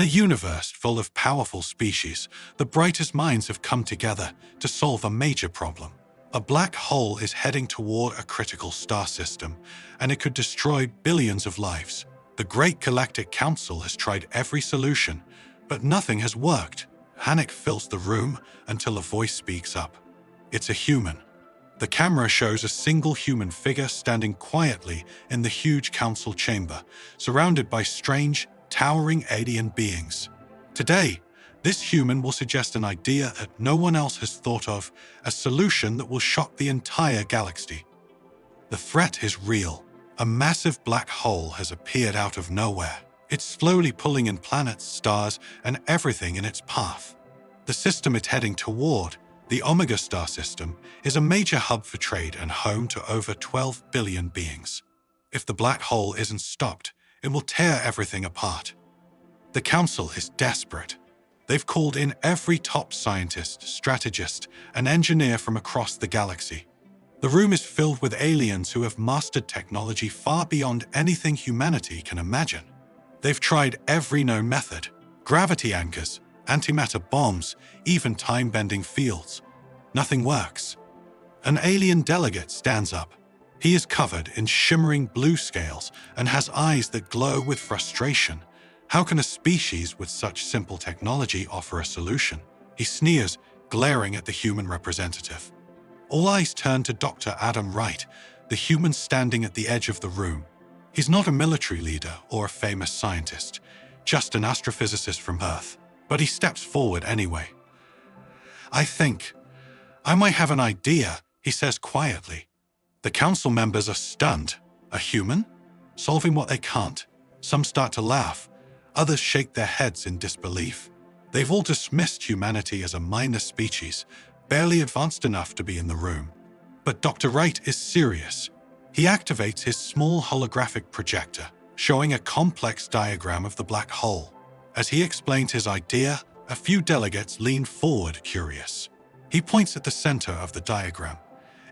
In a universe full of powerful species, the brightest minds have come together to solve a major problem. A black hole is heading toward a critical star system, and it could destroy billions of lives. The Great Galactic Council has tried every solution, but nothing has worked. Panic fills the room until a voice speaks up. It's a human. The camera shows a single human figure standing quietly in the huge council chamber, surrounded by strange, towering alien beings. Today, this human will suggest an idea that no one else has thought of, a solution that will shock the entire galaxy. The threat is real. A massive black hole has appeared out of nowhere. It's slowly pulling in planets, stars, and everything in its path. The system it's heading toward, the Omega star system, is a major hub for trade and home to over 12 billion beings. If the black hole isn't stopped, it will tear everything apart. The Council is desperate. They've called in every top scientist, strategist, and engineer from across the galaxy. The room is filled with aliens who have mastered technology far beyond anything humanity can imagine. They've tried every known method: gravity anchors, antimatter bombs, even time-bending fields. Nothing works. An alien delegate stands up. He is covered in shimmering blue scales and has eyes that glow with frustration. How can a species with such simple technology offer a solution? He sneers, glaring at the human representative. All eyes turn to Dr. Adam Wright, the human standing at the edge of the room. He's not a military leader or a famous scientist, just an astrophysicist from Earth. But he steps forward anyway. I might have an idea, he says quietly. The council members are stunned. A human? Solving what they can't. Some start to laugh. Others shake their heads in disbelief. They've all dismissed humanity as a minor species, barely advanced enough to be in the room. But Dr. Wright is serious. He activates his small holographic projector, showing a complex diagram of the black hole. As he explains his idea, a few delegates lean forward, curious. He points at the center of the diagram.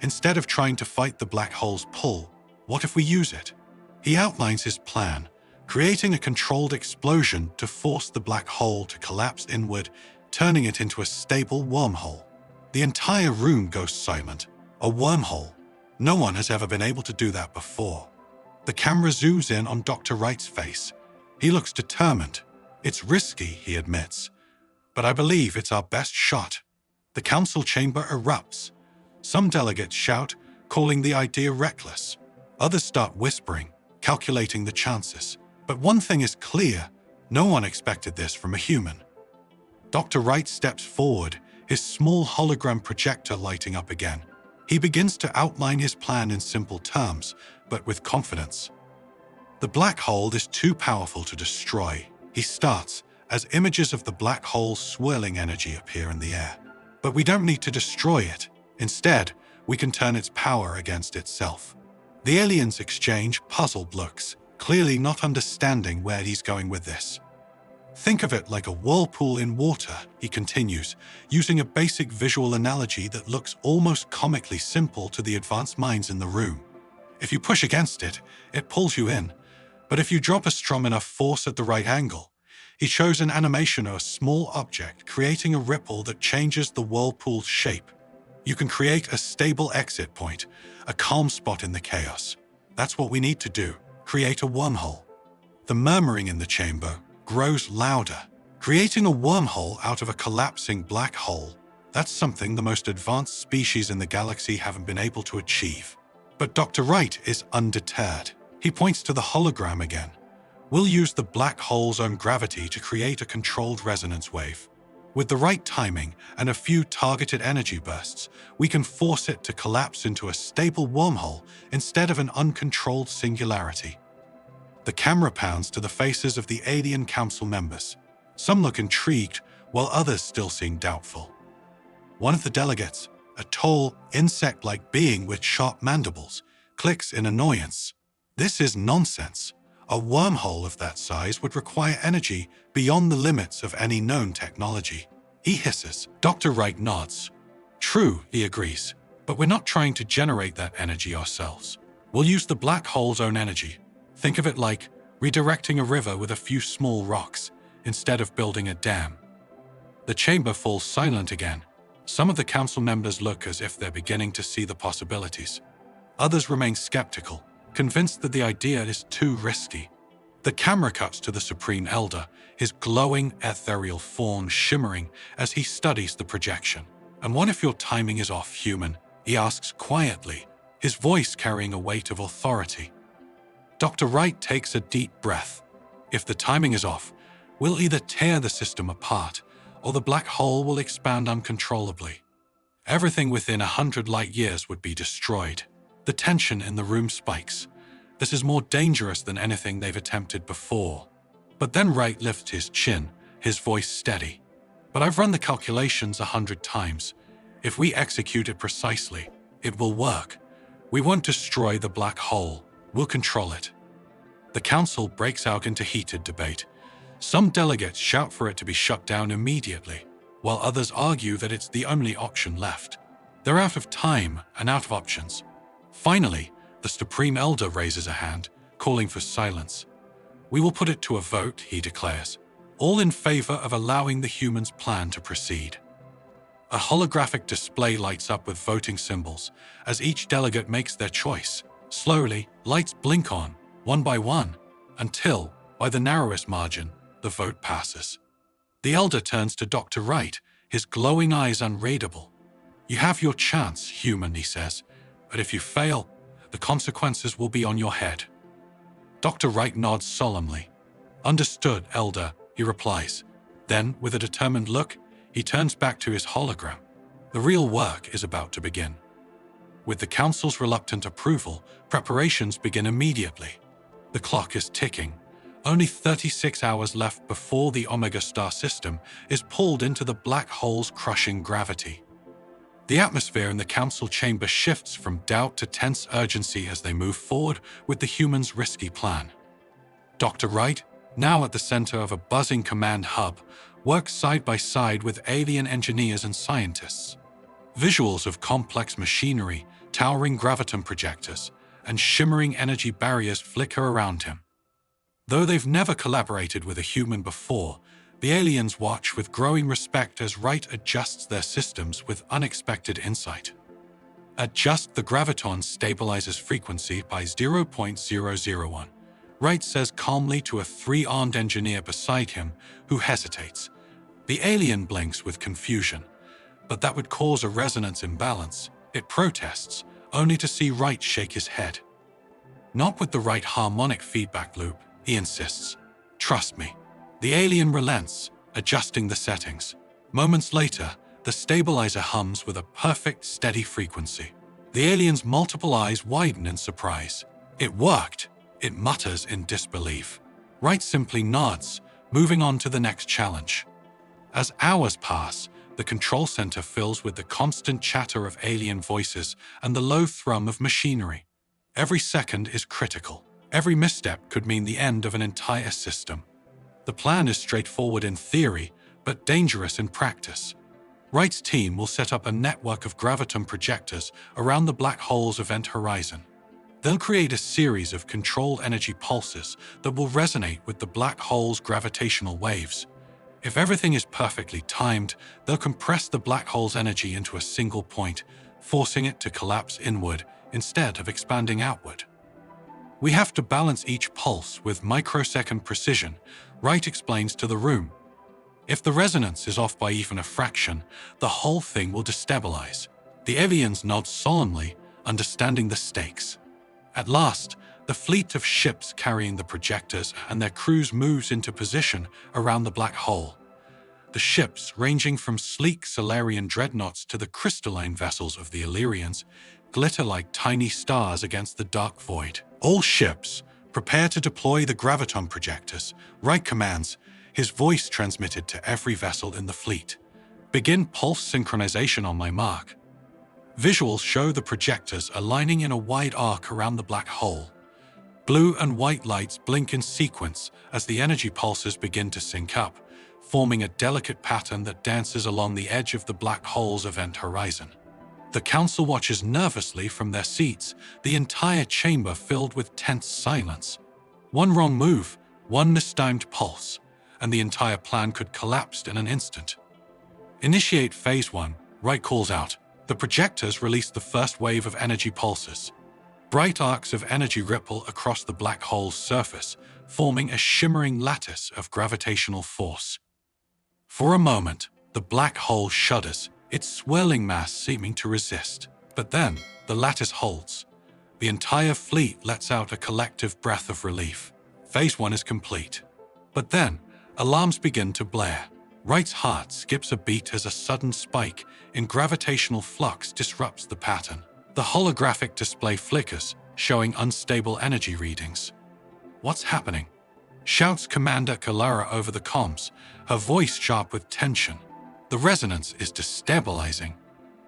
Instead of trying to fight the black hole's pull, what if we use it? He outlines his plan, creating a controlled explosion to force the black hole to collapse inward, turning it into a stable wormhole. The entire room goes silent. A wormhole. No one has ever been able to do that before. The camera zooms in on Dr. Wright's face. He looks determined. It's risky, he admits, but I believe it's our best shot. The council chamber erupts. Some delegates shout, calling the idea reckless. Others start whispering, calculating the chances. But one thing is clear: no one expected this from a human. Dr. Wright steps forward, his small hologram projector lighting up again. He begins to outline his plan in simple terms, but with confidence. The black hole is too powerful to destroy. He starts as images of the black hole's swirling energy appear in the air. But we don't need to destroy it. Instead, we can turn its power against itself. The aliens exchange puzzled looks, clearly not understanding where he's going with this. Think of it like a whirlpool in water, he continues, using a basic visual analogy that looks almost comically simple to the advanced minds in the room. If you push against it, it pulls you in. But if you drop a strong enough force at the right angle, he shows an animation of a small object creating a ripple that changes the whirlpool's shape. You can create a stable exit point, a calm spot in the chaos. That's what we need to do, create a wormhole. The murmuring in the chamber grows louder. Creating a wormhole out of a collapsing black hole, that's something the most advanced species in the galaxy haven't been able to achieve. But Dr. Wright is undeterred. He points to the hologram again. We'll use the black hole's own gravity to create a controlled resonance wave. With the right timing and a few targeted energy bursts, we can force it to collapse into a stable wormhole instead of an uncontrolled singularity. The camera pans to the faces of the alien council members. Some look intrigued, while others still seem doubtful. One of the delegates, a tall, insect-like being with sharp mandibles, clicks in annoyance. This is nonsense. A wormhole of that size would require energy beyond the limits of any known technology. He hisses. Dr. Wright nods. True, he agrees, but we're not trying to generate that energy ourselves. We'll use the black hole's own energy. Think of it like redirecting a river with a few small rocks. instead of building a dam. The chamber falls silent again. Some of the council members look as if they're beginning to see the possibilities. Others remain skeptical, convinced that the idea is too risky. The camera cuts to the Supreme Elder, his glowing ethereal form shimmering as he studies the projection. "And what if your timing is off, human?" he asks quietly, his voice carrying a weight of authority. Dr. Wright takes a deep breath. "If the timing is off, we'll either tear the system apart, or the black hole will expand uncontrollably. Everything within 100 light years would be destroyed." The tension in the room spikes. This is more dangerous than anything they've attempted before. But then Wright lifts his chin, his voice steady. "But I've run the calculations 100 times. If we execute it precisely, it will work. We won't destroy the black hole. We'll control it." The council breaks out into heated debate. Some delegates shout for it to be shut down immediately, while others argue that it's the only option left. They're out of time and out of options. Finally, the Supreme Elder raises a hand, calling for silence. "We will put it to a vote," he declares, "all in favor of allowing the humans' plan to proceed." A holographic display lights up with voting symbols as each delegate makes their choice. Slowly, lights blink on, one by one, until, by the narrowest margin, the vote passes. The Elder turns to Dr. Wright, his glowing eyes unreadable. "You have your chance, human," he says, "but if you fail, the consequences will be on your head." Dr. Wright nods solemnly. "Understood, Elder," he replies. Then, with a determined look, he turns back to his hologram. The real work is about to begin. With the Council's reluctant approval, preparations begin immediately. The clock is ticking. Only 36 hours left before the Omega star system is pulled into the black hole's crushing gravity. The atmosphere in the council chamber shifts from doubt to tense urgency as they move forward with the humans' risky plan. Dr. Wright, now at the center of a buzzing command hub, works side by side with alien engineers and scientists. Visuals of complex machinery, towering graviton projectors, and shimmering energy barriers flicker around him. Though they've never collaborated with a human before, the aliens watch with growing respect as Wright adjusts their systems with unexpected insight. "Adjust the graviton stabilizes frequency by 0.001. Wright says calmly to a three-armed engineer beside him, who hesitates. The alien blinks with confusion, but that would cause a resonance imbalance. It protests, only to see Wright shake his head. "Not with the right harmonic feedback loop," he insists. "Trust me." The alien relents, adjusting the settings. Moments later, the stabilizer hums with a perfect, steady frequency. The alien's multiple eyes widen in surprise. "It worked," it mutters in disbelief. Wright simply nods, moving on to the next challenge. As hours pass, the control center fills with the constant chatter of alien voices and the low thrum of machinery. Every second is critical. Every misstep could mean the end of an entire system. The plan is straightforward in theory, but dangerous in practice. Wright's team will set up a network of graviton projectors around the black hole's event horizon. They'll create a series of controlled energy pulses that will resonate with the black hole's gravitational waves. If everything is perfectly timed, they'll compress the black hole's energy into a single point, forcing it to collapse inward instead of expanding outward. "We have to balance each pulse with microsecond precision," Wright explains to the room. "If the resonance is off by even a fraction, the whole thing will destabilize." The aliens nod solemnly, understanding the stakes. At last, the fleet of ships carrying the projectors and their crews moves into position around the black hole. The ships, ranging from sleek Solarian dreadnoughts to the crystalline vessels of the Illyrians, glitter like tiny stars against the dark void. "All ships, prepare to deploy the graviton projectors," Wright commands, his voice transmitted to every vessel in the fleet. "Begin pulse synchronization on my mark." Visuals show the projectors aligning in a wide arc around the black hole. Blue and white lights blink in sequence as the energy pulses begin to sync up, forming a delicate pattern that dances along the edge of the black hole's event horizon. The council watches nervously from their seats, the entire chamber filled with tense silence. One wrong move, one mistimed pulse, and the entire plan could collapse in an instant. Initiate Phase 1, Wright calls out. The projectors release the first wave of energy pulses. Bright arcs of energy ripple across the black hole's surface, forming a shimmering lattice of gravitational force. For a moment, the black hole shudders, its swirling mass seeming to resist. But then, the lattice holds. The entire fleet lets out a collective breath of relief. Phase 1 is complete. But then, alarms begin to blare. Wright's heart skips a beat as a sudden spike in gravitational flux disrupts the pattern. The holographic display flickers, showing unstable energy readings. "What's happening?" shouts Commander Kalara over the comms, her voice sharp with tension. The resonance is destabilizing.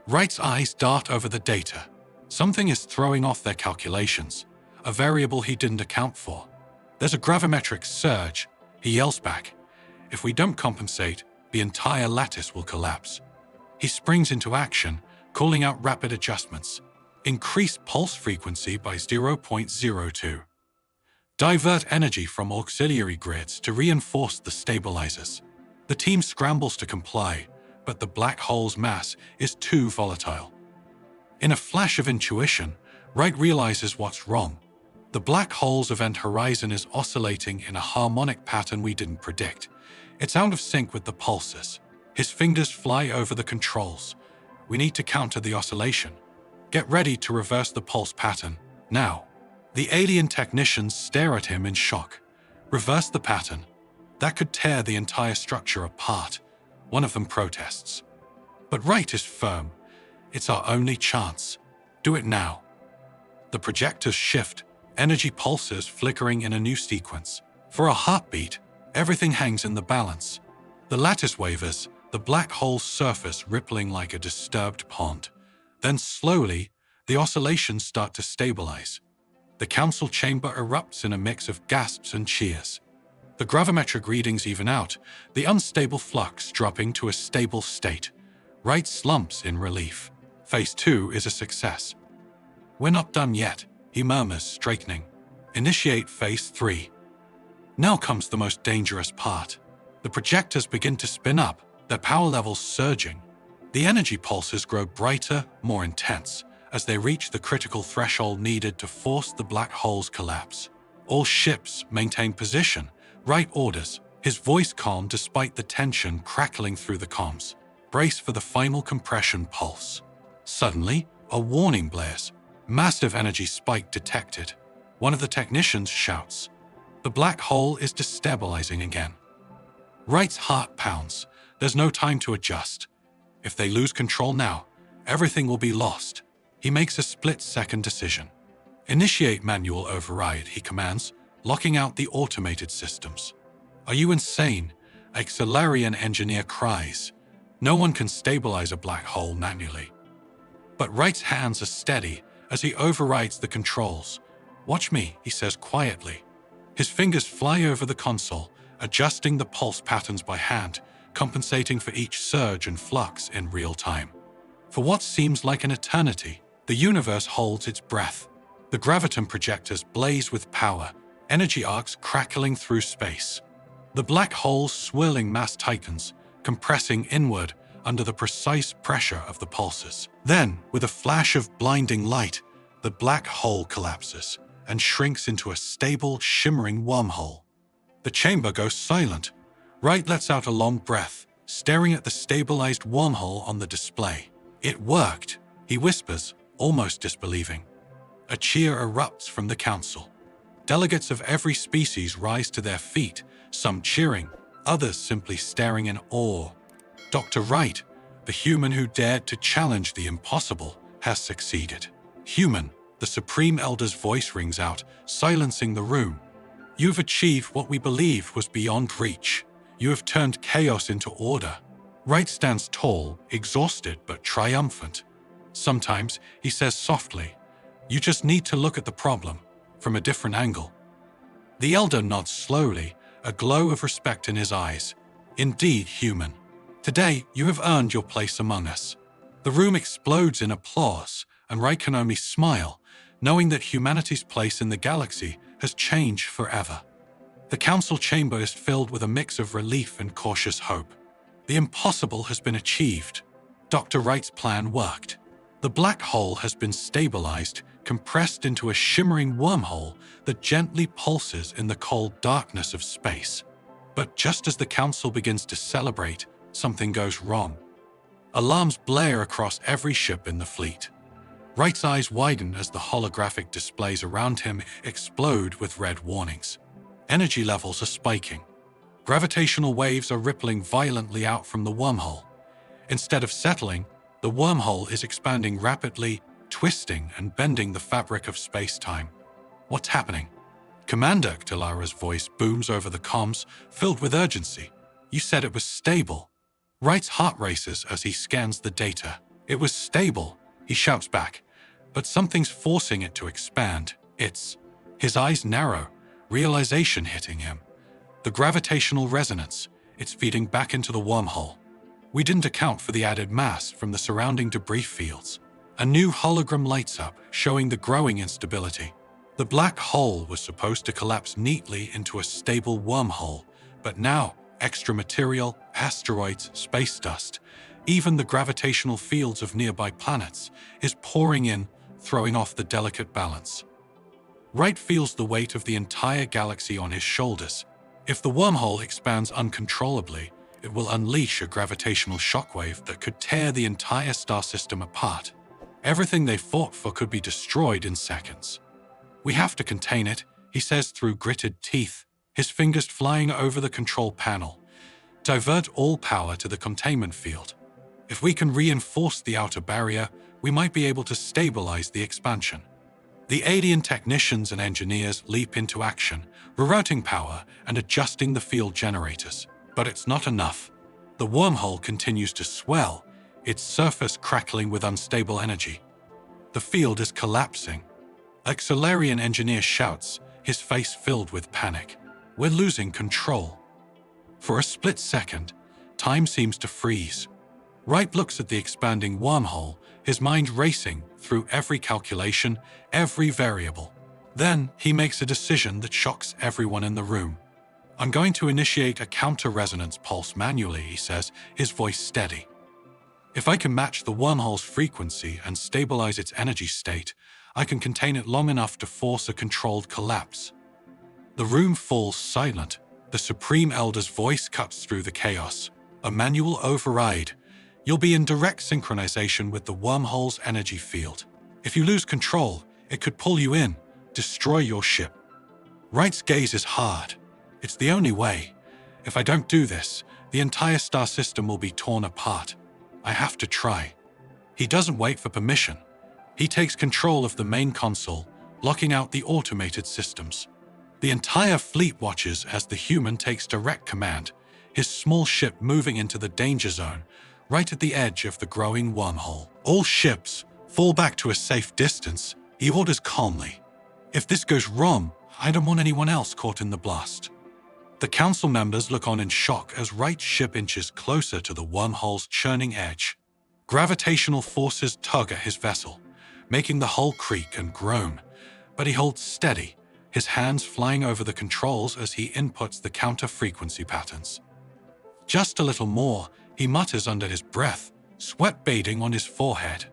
Wright's eyes dart over the data. Something is throwing off their calculations, a variable he didn't account for. There's a gravimetric surge, he yells back. If we don't compensate, the entire lattice will collapse. He springs into action, calling out rapid adjustments. Increase pulse frequency by 0.02. Divert energy from auxiliary grids to reinforce the stabilizers. The team scrambles to comply, but the black hole's mass is too volatile. In a flash of intuition, Wright realizes what's wrong. The black hole's event horizon is oscillating in a harmonic pattern we didn't predict. It's out of sync with the pulses. His fingers fly over the controls. We need to counter the oscillation. Get ready to reverse the pulse pattern, now. The alien technicians stare at him in shock. Reverse the pattern. That could tear the entire structure apart. One of them protests. But Wright is firm. It's our only chance. Do it now. The projectors shift, energy pulses flickering in a new sequence. For a heartbeat, everything hangs in the balance. The lattice wavers, the black hole's surface rippling like a disturbed pond. Then slowly, the oscillations start to stabilize. The council chamber erupts in a mix of gasps and cheers. The gravimetric readings even out, the unstable flux dropping to a stable state. Wright slumps in relief. Phase 2 is a success. "We're not done yet," he murmurs, straightening. "Initiate Phase 3. Now comes the most dangerous part. The projectors begin to spin up, their power levels surging. The energy pulses grow brighter, more intense, as they reach the critical threshold needed to force the black hole's collapse. All ships maintain position. Wright orders, his voice calm despite the tension crackling through the comms. Brace for the final compression pulse. Suddenly, a warning blares. Massive energy spike detected. One of the technicians shouts. The black hole is destabilizing again. Wright's heart pounds. There's no time to adjust. If they lose control now, everything will be lost. He makes a split-second decision. Initiate manual override, he commands, locking out the automated systems. "Are you insane?" a Xalarian engineer cries. No one can stabilize a black hole manually. But Wright's hands are steady as he overrides the controls. "Watch me," he says quietly. His fingers fly over the console, adjusting the pulse patterns by hand, compensating for each surge and flux in real time. For what seems like an eternity, the universe holds its breath. The graviton projectors blaze with power, energy arcs crackling through space. The black hole's swirling mass tightens, compressing inward under the precise pressure of the pulses. Then, with a flash of blinding light, the black hole collapses and shrinks into a stable, shimmering wormhole. The chamber goes silent. Wright lets out a long breath, staring at the stabilized wormhole on the display. "It worked," he whispers, almost disbelieving. A cheer erupts from the council. Delegates of every species rise to their feet, some cheering, others simply staring in awe. Dr. Wright, the human who dared to challenge the impossible, has succeeded. "Human," the Supreme Elder's voice rings out, silencing the room. "You've achieved what we believed was beyond reach. You have turned chaos into order." Wright stands tall, exhausted but triumphant. Sometimes, he says softly, "You just need to look at the problem from a different angle." The Elder nods slowly, a glow of respect in his eyes. "Indeed, human. Today, you have earned your place among us." The room explodes in applause, and Wright can only smile, knowing that humanity's place in the galaxy has changed forever. The council chamber is filled with a mix of relief and cautious hope. The impossible has been achieved. Dr. Wright's plan worked. The black hole has been stabilized, compressed into a shimmering wormhole that gently pulses in the cold darkness of space. But just as the council begins to celebrate, something goes wrong. Alarms blare across every ship in the fleet. Wright's eyes widen as the holographic displays around him explode with red warnings. Energy levels are spiking. Gravitational waves are rippling violently out from the wormhole. Instead of settling, the wormhole is expanding rapidly, twisting and bending the fabric of space-time. What's happening? Commander, Talara's voice booms over the comms, filled with urgency. You said it was stable. Wright's heart races as he scans the data. It was stable, he shouts back, but something's forcing it to expand. His eyes narrow, realization hitting him. The gravitational resonance, it's feeding back into the wormhole. We didn't account for the added mass from the surrounding debris fields. A new hologram lights up, showing the growing instability. The black hole was supposed to collapse neatly into a stable wormhole, but now extra material, asteroids, space dust, even the gravitational fields of nearby planets, is pouring in, throwing off the delicate balance. Wright feels the weight of the entire galaxy on his shoulders. If the wormhole expands uncontrollably, it will unleash a gravitational shockwave that could tear the entire star system apart. Everything they fought for could be destroyed in seconds. We have to contain it, he says through gritted teeth, his fingers flying over the control panel. Divert all power to the containment field. If we can reinforce the outer barrier, we might be able to stabilize the expansion. The alien technicians and engineers leap into action, rerouting power and adjusting the field generators. But it's not enough. The wormhole continues to swell, its surface crackling with unstable energy. The field is collapsing. A Solarian engineer shouts, his face filled with panic. We're losing control. For a split second, time seems to freeze. Wright looks at the expanding wormhole, his mind racing through every calculation, every variable. Then he makes a decision that shocks everyone in the room. I'm going to initiate a counter-resonance pulse manually, he says, his voice steady. If I can match the wormhole's frequency and stabilize its energy state, I can contain it long enough to force a controlled collapse. The room falls silent. The Supreme Elder's voice cuts through the chaos. A manual override. You'll be in direct synchronization with the wormhole's energy field. If you lose control, it could pull you in, destroy your ship. Wright's gaze is hard. It's the only way. If I don't do this, the entire star system will be torn apart. I have to try. He doesn't wait for permission. He takes control of the main console, locking out the automated systems. The entire fleet watches as the human takes direct command, his small ship moving into the danger zone, right at the edge of the growing wormhole. All ships fall back to a safe distance, he orders calmly. If this goes wrong, I don't want anyone else caught in the blast. The council members look on in shock as Wright's ship inches closer to the wormhole's churning edge. Gravitational forces tug at his vessel, making the hull creak and groan, but he holds steady, his hands flying over the controls as he inputs the counter-frequency patterns. Just a little more, he mutters under his breath, sweat beading on his forehead.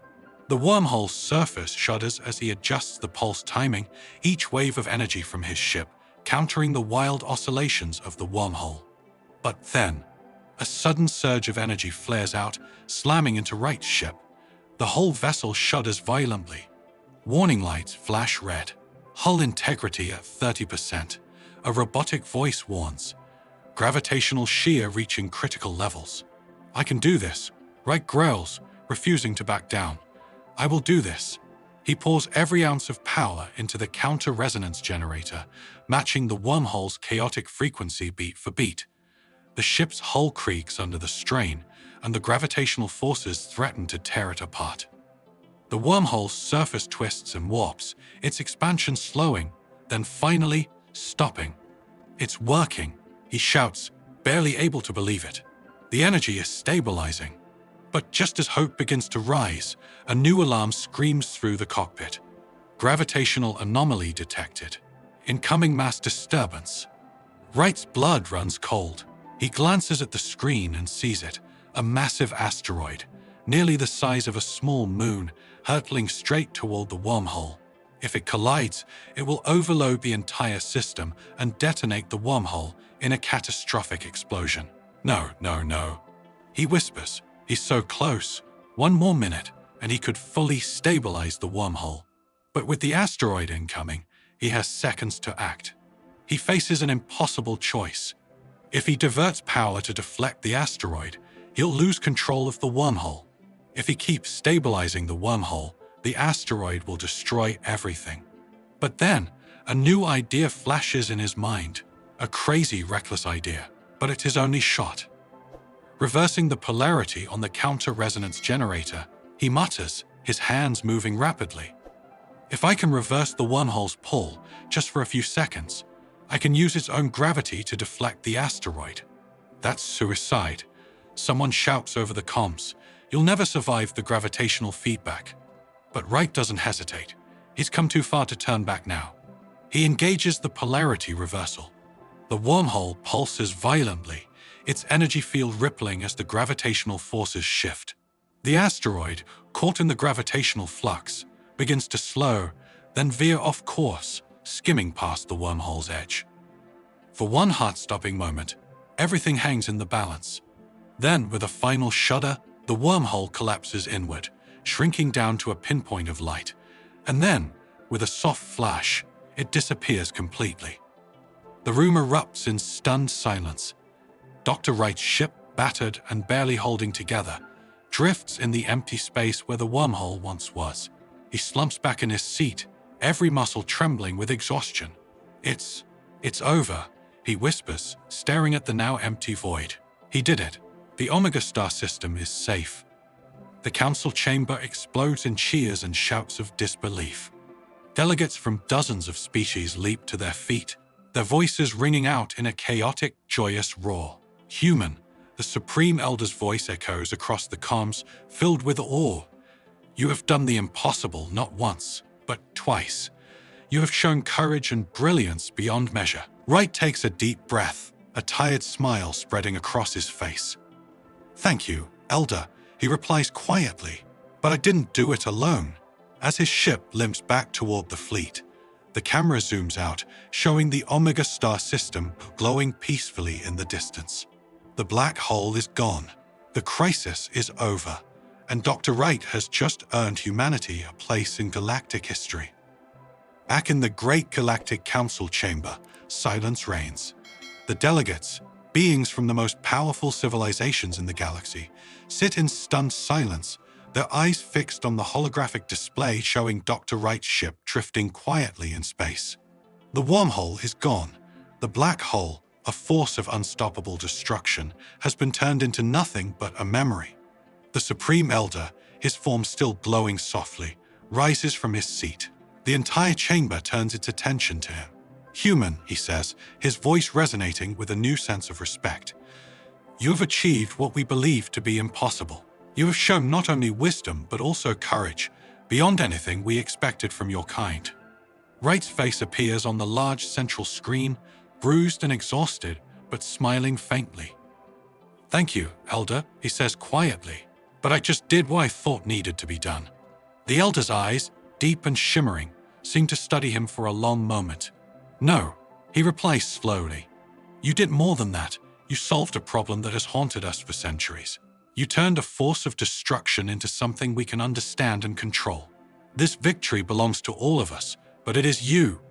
The wormhole's surface shudders as he adjusts the pulse timing, each wave of energy from his ship, countering the wild oscillations of the wormhole. But then, a sudden surge of energy flares out, slamming into Wright's ship. The whole vessel shudders violently. Warning lights flash red. Hull integrity at 30%. A robotic voice warns. Gravitational shear reaching critical levels. I can do this. Wright growls, refusing to back down. I will do this. He pours every ounce of power into the counter-resonance generator, matching the wormhole's chaotic frequency beat for beat. The ship's hull creaks under the strain, and the gravitational forces threaten to tear it apart. The wormhole's surface twists and warps, its expansion slowing, then finally stopping. It's working, he shouts, barely able to believe it. The energy is stabilizing. But just as hope begins to rise, a new alarm screams through the cockpit. Gravitational anomaly detected. Incoming mass disturbance. Wright's blood runs cold. He glances at the screen and sees it, a massive asteroid, nearly the size of a small moon, hurtling straight toward the wormhole. If it collides, it will overload the entire system and detonate the wormhole in a catastrophic explosion. No, no, no. He whispers. He's so close. One more minute, and he could fully stabilize the wormhole. But with the asteroid incoming, he has seconds to act. He faces an impossible choice. If he diverts power to deflect the asteroid, he'll lose control of the wormhole. If he keeps stabilizing the wormhole, the asteroid will destroy everything. But then, a new idea flashes in his mind. A crazy, reckless idea, but it's his only shot. Reversing the polarity on the counter-resonance generator, he mutters, his hands moving rapidly. If I can reverse the wormhole's pull just for a few seconds, I can use its own gravity to deflect the asteroid. That's suicide. Someone shouts over the comms, "You'll never survive the gravitational feedback." But Wright doesn't hesitate. He's come too far to turn back now. He engages the polarity reversal. The wormhole pulses violently, its energy field rippling as the gravitational forces shift. The asteroid, caught in the gravitational flux, begins to slow, then veer off course, skimming past the wormhole's edge. For one heart-stopping moment, everything hangs in the balance. Then, with a final shudder, the wormhole collapses inward, shrinking down to a pinpoint of light, and then, with a soft flash, it disappears completely. The room erupts in stunned silence. Dr. Wright's ship, battered and barely holding together, drifts in the empty space where the wormhole once was. He slumps back in his seat, every muscle trembling with exhaustion. It's over, he whispers, staring at the now empty void. He did it. The Omega Star system is safe. The council chamber explodes in cheers and shouts of disbelief. Delegates from dozens of species leap to their feet, their voices ringing out in a chaotic, joyous roar. Human, the Supreme Elder's voice echoes across the comms, filled with awe. You have done the impossible not once, but twice. You have shown courage and brilliance beyond measure. Wright takes a deep breath, a tired smile spreading across his face. Thank you, Elder, he replies quietly, but I didn't do it alone. As his ship limps back toward the fleet, the camera zooms out, showing the Omega Star system glowing peacefully in the distance. The black hole is gone. The crisis is over, and Dr. Wright has just earned humanity a place in galactic history. Back in the great Galactic Council chamber, silence reigns. The delegates, beings from the most powerful civilizations in the galaxy, sit in stunned silence, their eyes fixed on the holographic display showing Dr. Wright's ship drifting quietly in space. The wormhole is gone. The black hole, a force of unstoppable destruction, has been turned into nothing but a memory. The Supreme Elder, his form still glowing softly, rises from his seat. The entire chamber turns its attention to him. Human, he says, his voice resonating with a new sense of respect. You have achieved what we believed to be impossible. You have shown not only wisdom, but also courage, beyond anything we expected from your kind. Wright's face appears on the large central screen, bruised and exhausted, but smiling faintly. Thank you, Elder, he says quietly, but I just did what I thought needed to be done. The Elder's eyes, deep and shimmering, seem to study him for a long moment. No, he replies slowly. You did more than that. You solved a problem that has haunted us for centuries. You turned a force of destruction into something we can understand and control. This victory belongs to all of us, but it is you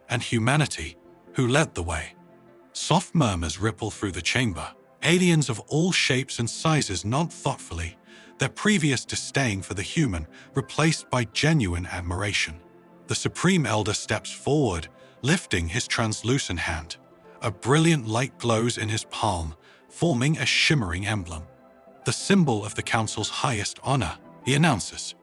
and humanity who led the way. Soft murmurs ripple through the chamber. Aliens of all shapes and sizes nod thoughtfully, their previous disdain for the human replaced by genuine admiration. The Supreme Elder steps forward, lifting his translucent hand. A brilliant light glows in his palm, forming a shimmering emblem. The symbol of the Council's highest honor, he announces.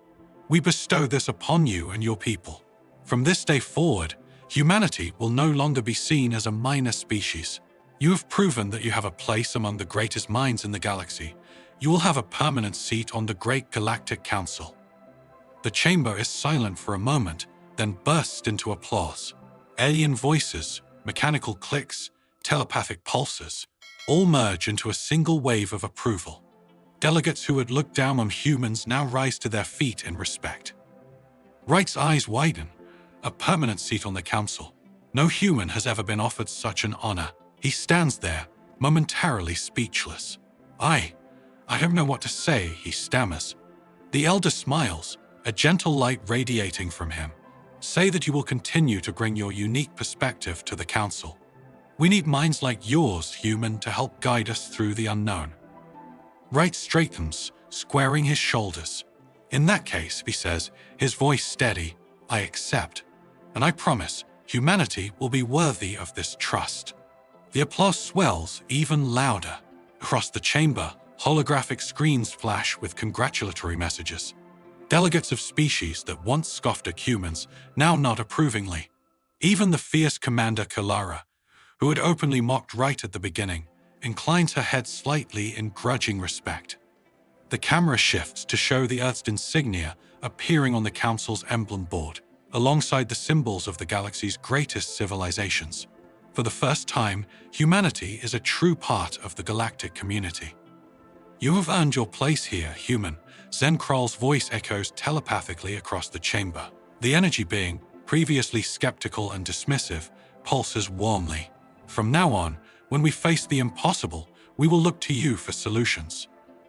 We bestow this upon you and your people. From this day forward, humanity will no longer be seen as a minor species. You have proven that you have a place among the greatest minds in the galaxy. You will have a permanent seat on the great Galactic Council. The chamber is silent for a moment, then bursts into applause. Alien voices, mechanical clicks, telepathic pulses, all merge into a single wave of approval. Delegates who had looked down on humans now rise to their feet in respect. Wright's eyes widen. A permanent seat on the council. No human has ever been offered such an honor. He stands there, momentarily speechless. I don't know what to say, he stammers. The elder smiles, a gentle light radiating from him. Say that you will continue to bring your unique perspective to the council. We need minds like yours, human, to help guide us through the unknown. Wright straightens, squaring his shoulders. In that case, he says, his voice steady, I accept. And I promise, humanity will be worthy of this trust. The applause swells even louder. Across the chamber, holographic screens flash with congratulatory messages. Delegates of species that once scoffed at humans now nod approvingly. Even the fierce Commander Kalara, who had openly mocked Wright at the beginning, inclines her head slightly in grudging respect. The camera shifts to show the Earth's insignia appearing on the Council's emblem board, alongside the symbols of the galaxy's greatest civilizations. For the first time, humanity is a true part of the galactic community. You have earned your place here, human. Zenkral's voice echoes telepathically across the chamber. The energy being, previously skeptical and dismissive, pulses warmly. From now on, when we face the impossible, we will look to you for solutions.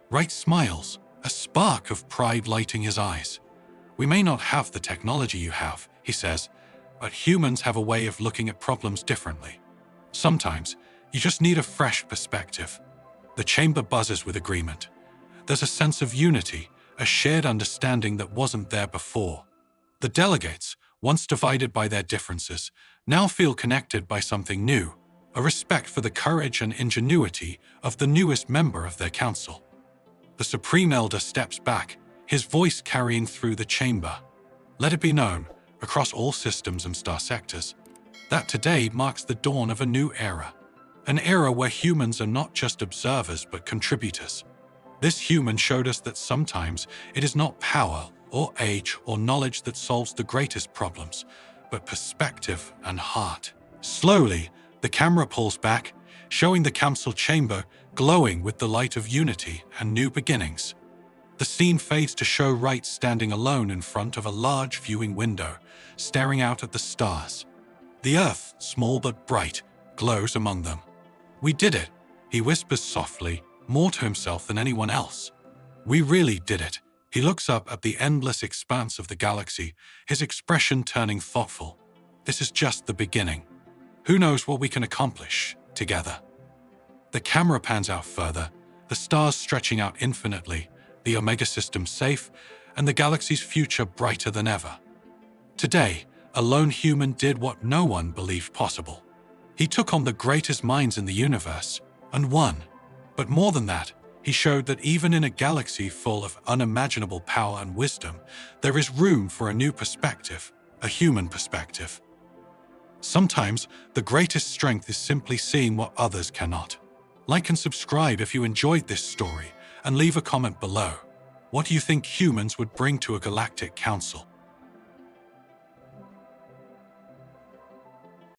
Wright smiles, a spark of pride lighting his eyes. We may not have the technology you have, he says, but humans have a way of looking at problems differently. Sometimes, you just need a fresh perspective. The chamber buzzes with agreement. There's a sense of unity, a shared understanding that wasn't there before. The delegates, once divided by their differences, now feel connected by something new, a respect for the courage and ingenuity of the newest member of their council. The Supreme Elder steps back, his voice carrying through the chamber. Let it be known, across all systems and star sectors, that today marks the dawn of a new era. An era where humans are not just observers but contributors. This human showed us that sometimes it is not power or age or knowledge that solves the greatest problems, but perspective and heart. Slowly, the camera pulls back, showing the council chamber glowing with the light of unity and new beginnings. The scene fades to show Wright standing alone in front of a large viewing window, staring out at the stars. The Earth, small but bright, glows among them. We did it, he whispers softly, more to himself than anyone else. We really did it. He looks up at the endless expanse of the galaxy, his expression turning thoughtful. This is just the beginning. Who knows what we can accomplish together? The camera pans out further, the stars stretching out infinitely, the Omega system safe, and the galaxy's future brighter than ever. Today, a lone human did what no one believed possible. He took on the greatest minds in the universe, and won. But more than that, he showed that even in a galaxy full of unimaginable power and wisdom, there is room for a new perspective, a human perspective. Sometimes, the greatest strength is simply seeing what others cannot. Like and subscribe if you enjoyed this story, and leave a comment below. What do you think humans would bring to a galactic council?